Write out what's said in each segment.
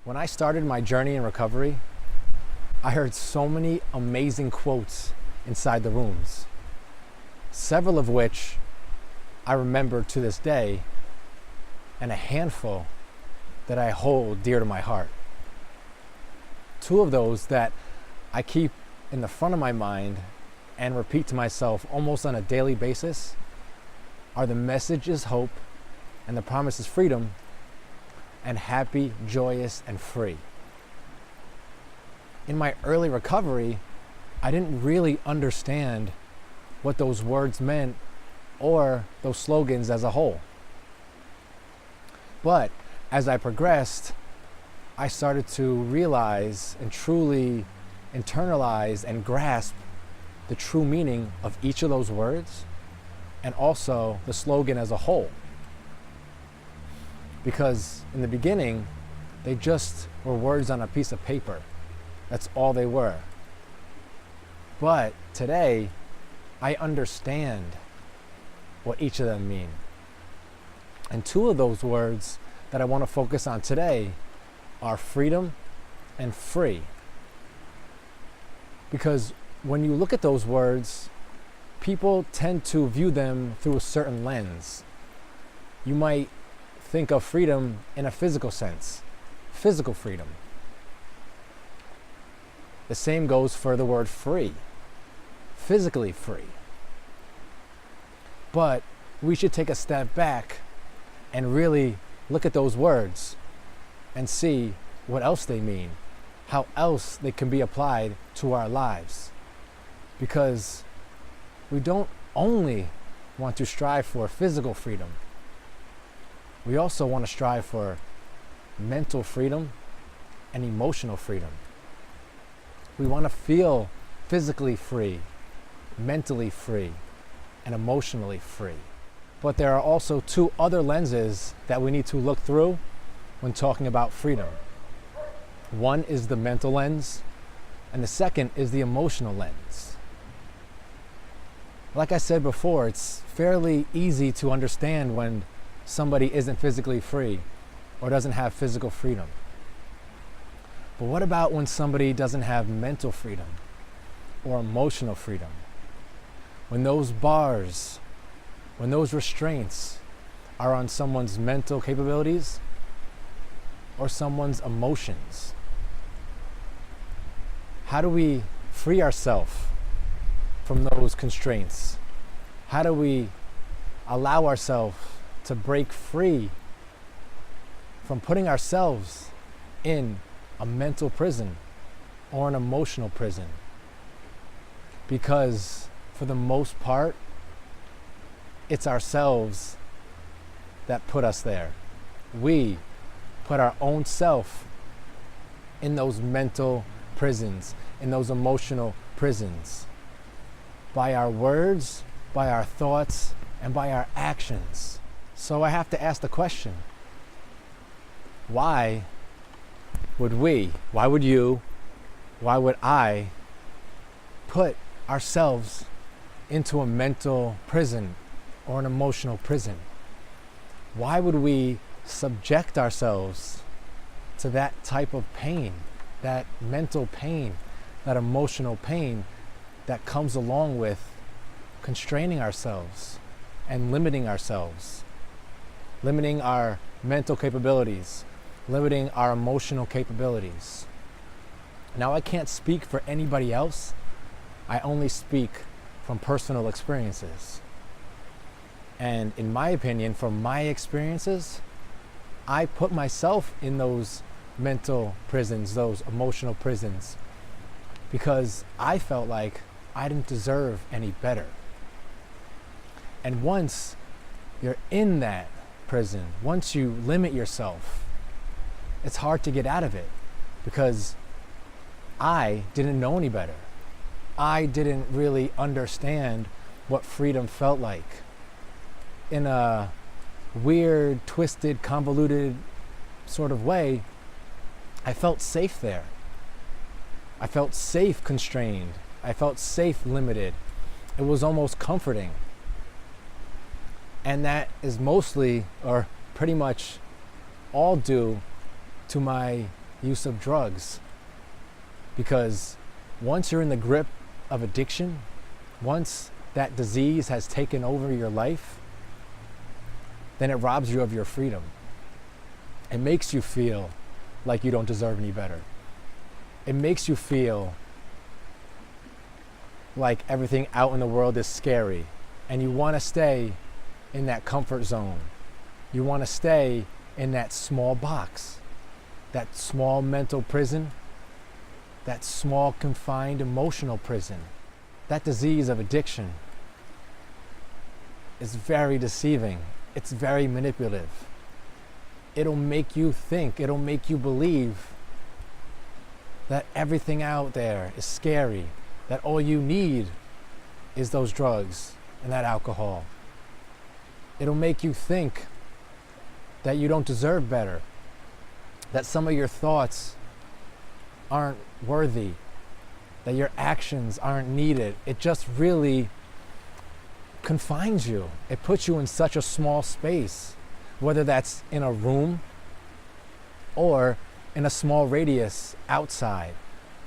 When I started my journey in recovery, I heard so many amazing quotes inside the rooms, several of which I remember to this day, and a handful that I hold dear to my heart. Two of those that I keep in the front of my mind and repeat to myself almost on a daily basis are the message is hope and the promise is freedom, and happy, joyous, and free. In my early recovery, I didn't really understand what those words meant or those slogans as a whole. But as I progressed, I started to realize and truly internalize and grasp the true meaning of each of those words and also the slogan as a whole. Because in the beginning, they just were words on a piece of paper. That's all they were. But today, I understand what each of them mean. And two of those words that I want to focus on today are freedom and free. Because when you look at those words, people tend to view them through a certain lens. You might think of freedom in a physical sense, physical freedom. The same goes for the word free, physically free. But we should take a step back and really look at those words and see what else they mean, how else they can be applied to our lives. Because we don't only want to strive for physical freedom, we also want to strive for mental freedom and emotional freedom. We want to feel physically free, mentally free, and emotionally free. But there are also two other lenses that we need to look through when talking about freedom. One is the mental lens, and the second is the emotional lens. Like I said before, it's fairly easy to understand when somebody isn't physically free or doesn't have physical freedom. But what about when somebody doesn't have mental freedom or emotional freedom? When those bars, when those restraints are on someone's mental capabilities or someone's emotions? How do we free ourselves from those constraints? How do we allow ourselves to break free from putting ourselves in a mental prison or an emotional prison? Because for the most part, it's ourselves that put us there. We put our own self in those mental prisons, in those emotional prisons, by our words, by our thoughts, and by our actions. So I have to ask the question, why would we, why would you, why would I put ourselves into a mental prison or an emotional prison? Why would we subject ourselves to that type of pain, that mental pain, that emotional pain that comes along with constraining ourselves and limiting ourselves, limiting our mental capabilities, limiting our emotional capabilities? Now, I can't speak for anybody else. I only speak from personal experiences. And in my opinion, from my experiences, I put myself in those mental prisons, those emotional prisons, because I felt like I didn't deserve any better. And once you're in that prison, once you limit yourself, it's hard to get out of it, because I didn't know any better. I didn't really understand what freedom felt like. In a weird, twisted, convoluted sort of way, I felt safe there. I felt safe constrained. I felt safe limited. It was almost comforting. And that is mostly, or pretty much all due to my use of drugs. Because once you're in the grip of addiction, once that disease has taken over your life, then it robs you of your freedom. It makes you feel like you don't deserve any better. It makes you feel like everything out in the world is scary, and you want to stay in that comfort zone. You want to stay in that small box, that small mental prison, that small confined emotional prison. That disease of addiction is very deceiving. It's very manipulative. It'll make you think, it'll make you believe that everything out there is scary, that all you need is those drugs and that alcohol. It'll make you think that you don't deserve better, that some of your thoughts aren't worthy, that your actions aren't needed. It just really confines you. It puts you in such a small space, whether that's in a room or in a small radius outside.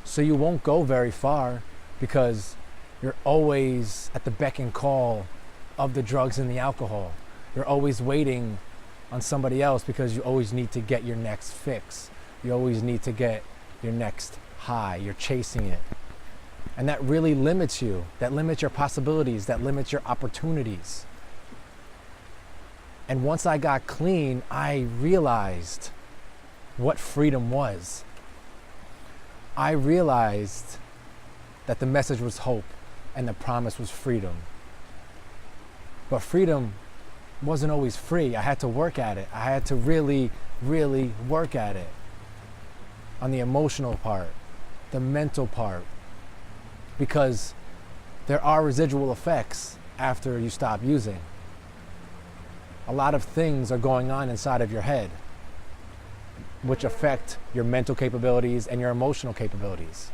So you won't go very far because you're always at the beck and call of the drugs and the alcohol. You're always waiting on somebody else because you always need to get your next fix. You always need to get your next high. You're chasing it. And that really limits you. That limits your possibilities. That limits your opportunities. And once I got clean, I realized what freedom was. I realized that the message was hope and the promise was freedom. But freedom wasn't always free. I had to work at it. I had to really, really work at it. On the emotional part, the mental part, because there are residual effects after you stop using. A lot of things are going on inside of your head which affect your mental capabilities and your emotional capabilities.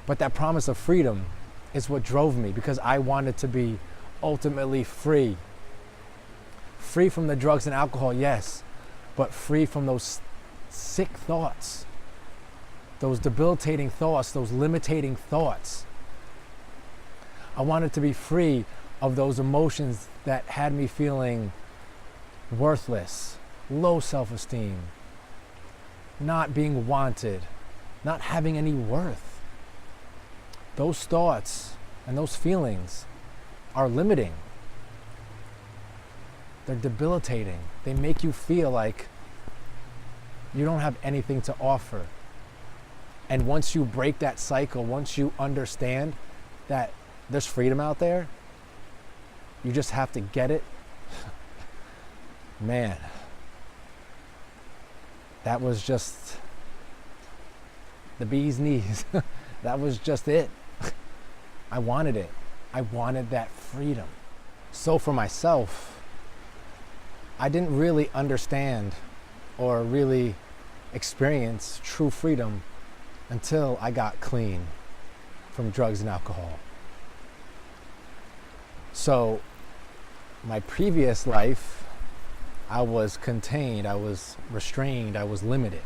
But that promise of freedom is what drove me, because I wanted to be ultimately free. Free from the drugs and alcohol, yes, but free from those sick thoughts, those debilitating thoughts, those limiting thoughts. I wanted to be free of those emotions that had me feeling worthless, low self-esteem, not being wanted, not having any worth. Those thoughts and those feelings are limiting. They're debilitating. They make you feel like you don't have anything to offer. And once you break that cycle, once you understand that there's freedom out there, you just have to get it. Man, that was just the bee's knees. That was just it. I wanted it. I wanted that freedom. So for myself, I didn't really understand or really experience true freedom until I got clean from drugs and alcohol. So my previous life, I was contained, I was restrained, I was limited.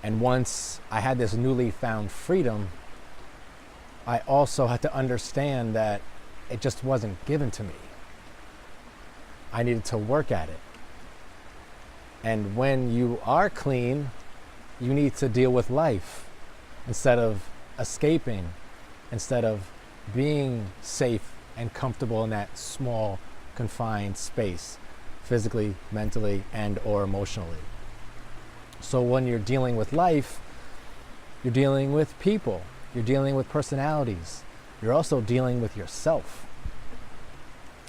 And once I had this newly found freedom, I also had to understand that it just wasn't given to me. I needed to work at it. And when you are clean, you need to deal with life instead of escaping, instead of being safe and comfortable in that small, confined space, physically, mentally, and or emotionally. So when you're dealing with life, you're dealing with people, you're dealing with personalities, you're also dealing with yourself.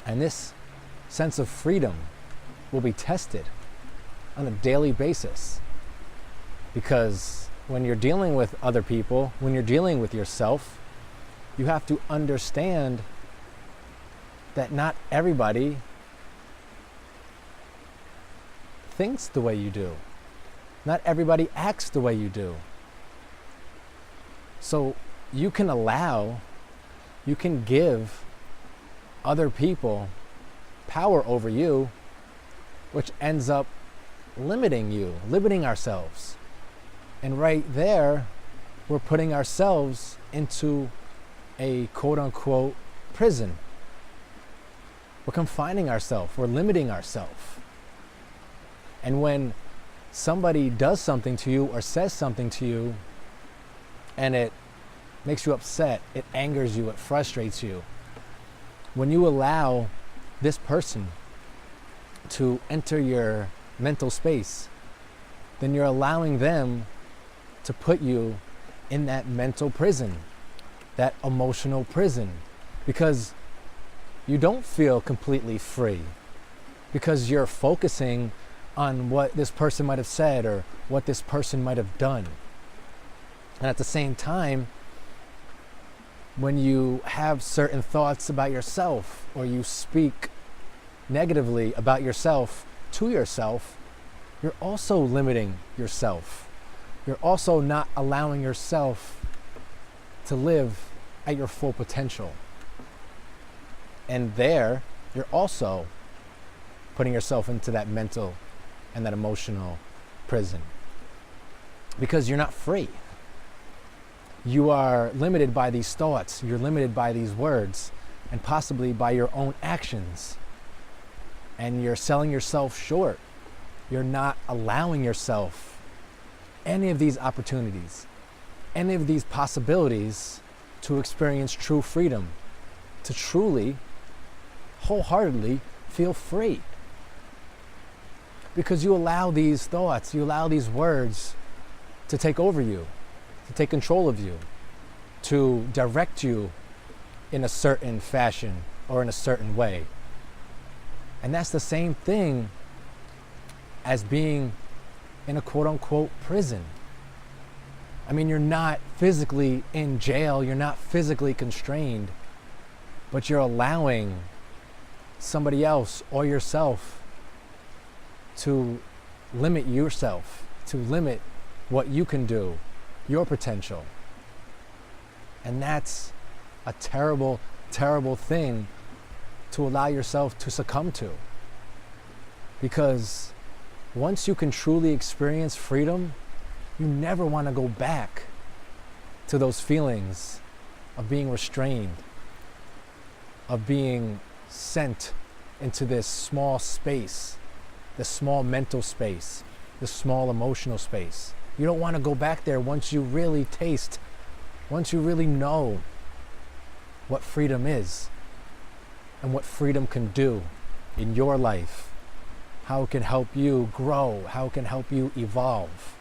And this sense of freedom will be tested on a daily basis. Because when you're dealing with other people, when you're dealing with yourself, you have to understand that not everybody thinks the way you do. Not everybody acts the way you do. So you can give other people power over you, which ends up limiting ourselves. And right there, we're putting ourselves into a quote unquote prison. We're confining ourselves, we're limiting ourselves. And when somebody does something to you or says something to you and it makes you upset, it angers you, it frustrates you, when you allow this person to enter your mental space, then you're allowing them to put you in that mental prison, that emotional prison, because you don't feel completely free, because you're focusing on what this person might have said or what this person might have done. And at the same time, when you have certain thoughts about yourself or you speak negatively about yourself to yourself, you're also limiting yourself. You're also not allowing yourself to live at your full potential. And there, you're also putting yourself into that mental and that emotional prison, because you're not free. You are limited by these thoughts, you're limited by these words, and possibly by your own actions. And you're selling yourself short. You're not allowing yourself any of these opportunities, any of these possibilities to experience true freedom, to truly, wholeheartedly feel free. Because you allow these thoughts, you allow these words to take over you, to take control of you, to direct you in a certain fashion or in a certain way. And that's the same thing as being in a quote unquote prison. I mean, you're not physically in jail, you're not physically constrained, but you're allowing somebody else or yourself to limit yourself, to limit what you can do, your potential. And that's a terrible, terrible thing to allow yourself to succumb to. Because once you can truly experience freedom, you never want to go back to those feelings of being restrained, of being sent into this small space, this small mental space, this small emotional space. You don't want to go back there once you really taste, once you really know what freedom is and what freedom can do in your life, how it can help you grow, how it can help you evolve.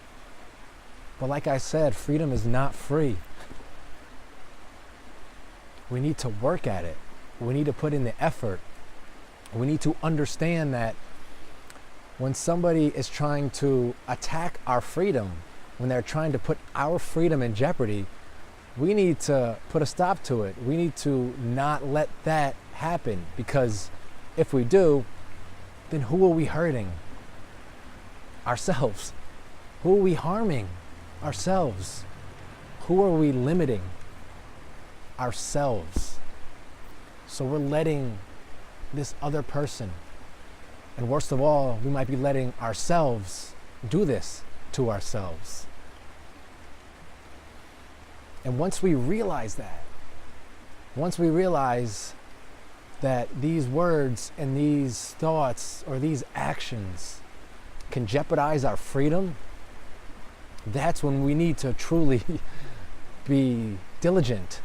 But like I said, freedom is not free. We need to work at it. We need to put in the effort. We need to understand that when somebody is trying to attack our freedom, when they're trying to put our freedom in jeopardy, we need to put a stop to it. We need to not let that happen, because if we do, then who are we hurting? Ourselves. Who are we harming? Ourselves. Who are we limiting? Ourselves. So we're letting this other person, and worst of all, we might be letting ourselves do this to ourselves. And once we realize that, once we realize that these words and these thoughts or these actions can jeopardize our freedom, that's when we need to truly be diligent,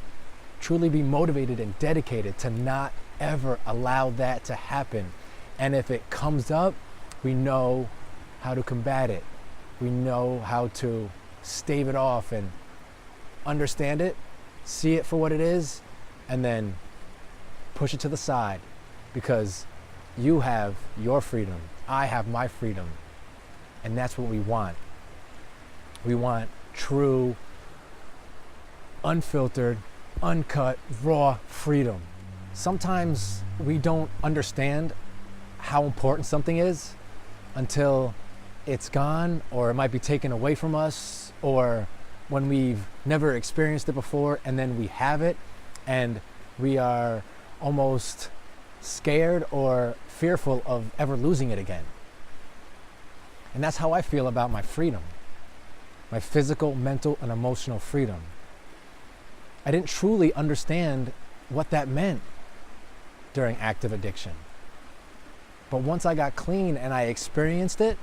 truly be motivated and dedicated to not ever allow that to happen. And if it comes up, we know how to combat it. We know how to stave it off and understand it, see it for what it is, and then push it to the side, because you have your freedom, I have my freedom, and that's what we want. We want true, unfiltered, uncut, raw freedom. Sometimes we don't understand how important something is until it's gone, or it might be taken away from us, or when we've never experienced it before and then we have it and we are almost scared or fearful of ever losing it again. And that's how I feel about my freedom, my physical, mental, and emotional freedom. I didn't truly understand what that meant during active addiction. But once I got clean and I experienced it,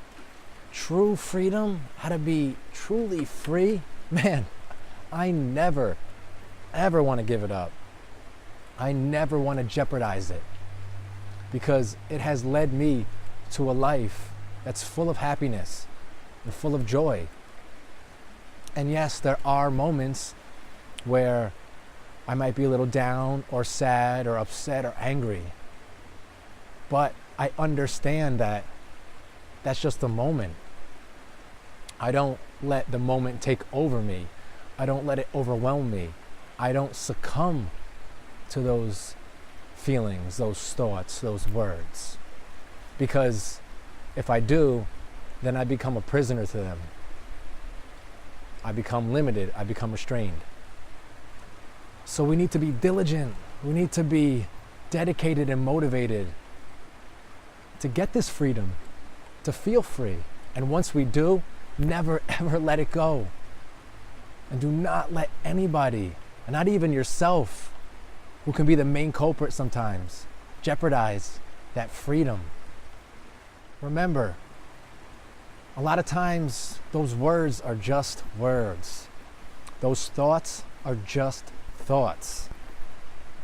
true freedom, how to be truly free, man, I never, ever want to give it up. I never want to jeopardize it, because it has led me to a life that's full of happiness and full of joy. And yes, there are moments where I might be a little down or sad or upset or angry. But I understand that that's just a moment. I don't let the moment take over me. I don't let it overwhelm me. I don't succumb to those feelings, those thoughts, those words. Because if I do, then I become a prisoner to them. I become limited. I become restrained. So we need to be diligent. We need to be dedicated and motivated to get this freedom, to feel free. And once we do, never ever let it go. And do not let anybody, and not even yourself, who can be the main culprit sometimes, jeopardize that freedom. Remember, a lot of times those words are just words. Those thoughts are just thoughts.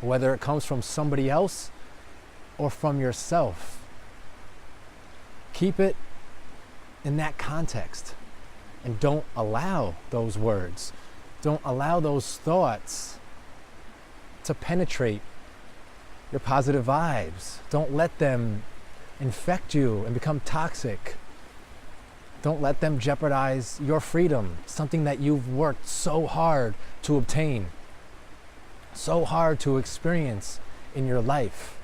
Whether it comes from somebody else or from yourself. Keep it in that context. And don't allow those words, don't allow those thoughts to penetrate your positive vibes. Don't let them infect you and become toxic. Don't let them jeopardize your freedom, something that you've worked so hard to obtain, so hard to experience in your life.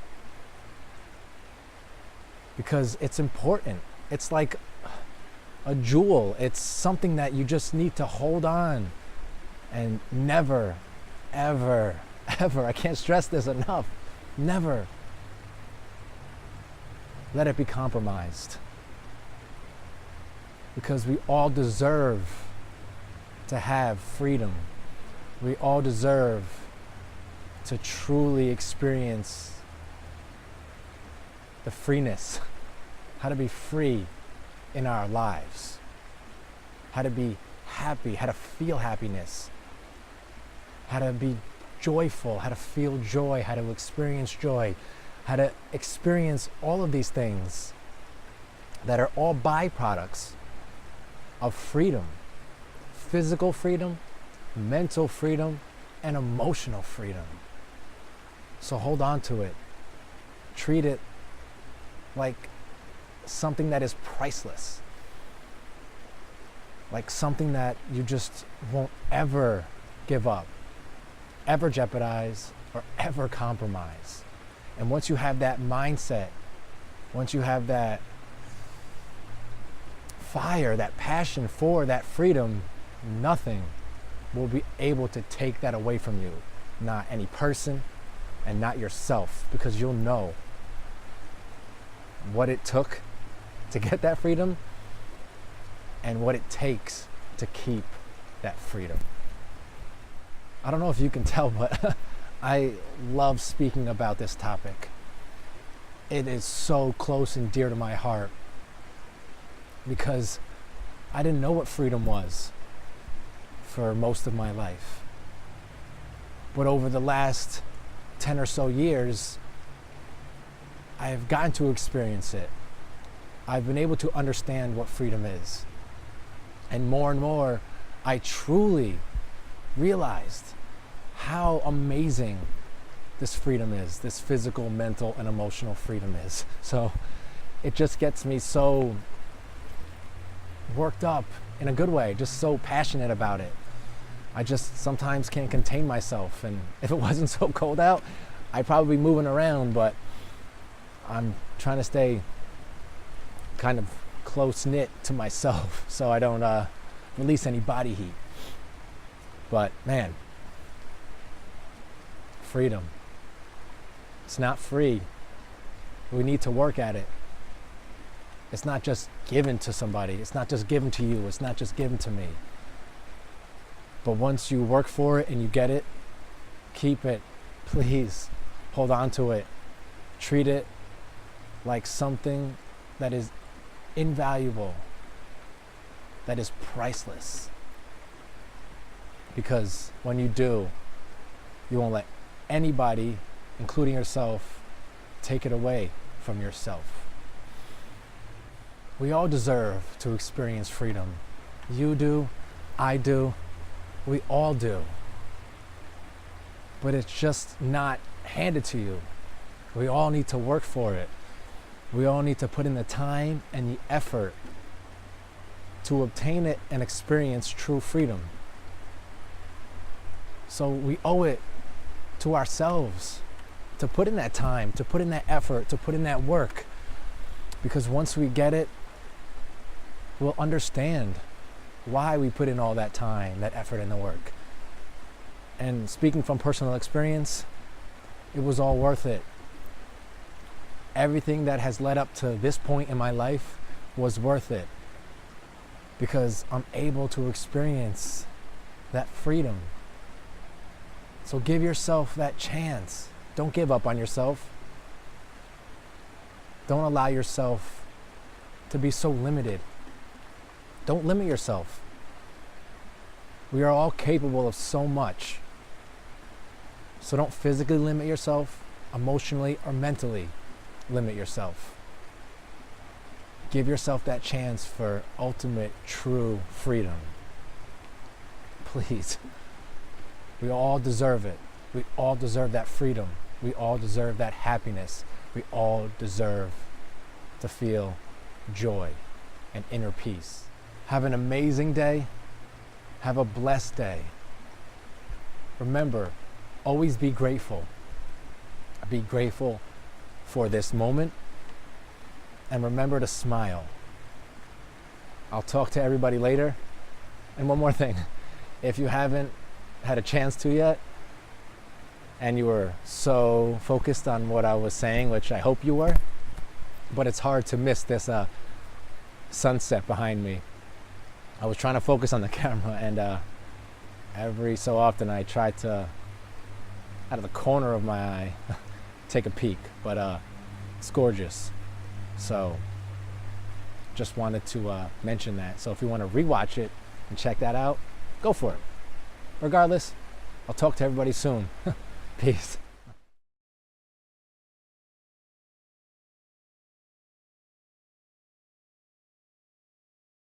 Because it's important. It's like a jewel. It's something that you just need to hold on and never, ever, ever, I can't stress this enough, never let it be compromised. Because we all deserve to have freedom. We all deserve to truly experience the freeness, how to be free in our lives, how to be happy, how to feel happiness, how to be joyful, how to feel joy, how to experience joy, how to experience all of these things that are all byproducts of freedom, physical freedom, mental freedom, and emotional freedom. So hold on to it. Treat it like something that is priceless, like something that you just won't ever give up, ever jeopardize, or ever compromise. And once you have that mindset, once you have that fire, that passion for that freedom, nothing will be able to take that away from you. Not any person and not yourself, because you'll know what it took to get that freedom and what it takes to keep that freedom. I don't know if you can tell, but I love speaking about this topic. It is so close and dear to my heart because I didn't know what freedom was for most of my life. But over the last 10 or so years, I've gotten to experience it. I've been able to understand what freedom is. And more, I truly realized how amazing this freedom is, this physical, mental, and emotional freedom is. So it just gets me so worked up in a good way, just so passionate about it. I just sometimes can't contain myself. And if it wasn't so cold out, I'd probably be moving around, but I'm trying to stay kind of close-knit to myself so I don't release any body heat. But man, freedom. It's not free. We need to work at it. It's not just given to somebody. It's not just given to you. It's not just given to me. But once you work for it and you get it, keep it. Please hold on to it. Treat it like something that is invaluable, that is priceless. Because when you do, you won't let anybody, including yourself, take it away from yourself. We all deserve to experience freedom. You do, I do, we all do. But it's just not handed to you. We all need to work for it. We all need to put in the time and the effort to obtain it and experience true freedom. So we owe it to ourselves to put in that time, to put in that effort, to put in that work. Because once we get it, we'll understand why we put in all that time, that effort, and the work. And speaking from personal experience, it was all worth it. Everything that has led up to this point in my life was worth it, because I'm able to experience that freedom. So give yourself that chance. Don't give up on yourself. Don't allow yourself to be so limited. Don't limit yourself. We are all capable of so much. So don't physically limit yourself, emotionally or mentally limit yourself. Give yourself that chance for ultimate, true freedom. Please. We all deserve it. We all deserve that freedom. We all deserve that happiness. We all deserve to feel joy and inner peace. Have an amazing day. Have a blessed day. Remember, always be grateful. Be grateful for this moment. And remember to smile. I'll talk to everybody later. And one more thing. If you haven't had a chance to yet, and you were so focused on what I was saying, which I hope you were, but it's hard to miss this sunset behind me. I was trying to focus on the camera, and every so often I try to, out of the corner of my eye, take a peek, but it's gorgeous. So just wanted to mention that. So if you want to rewatch it and check that out, go for it. Regardless, I'll talk to everybody soon. Peace.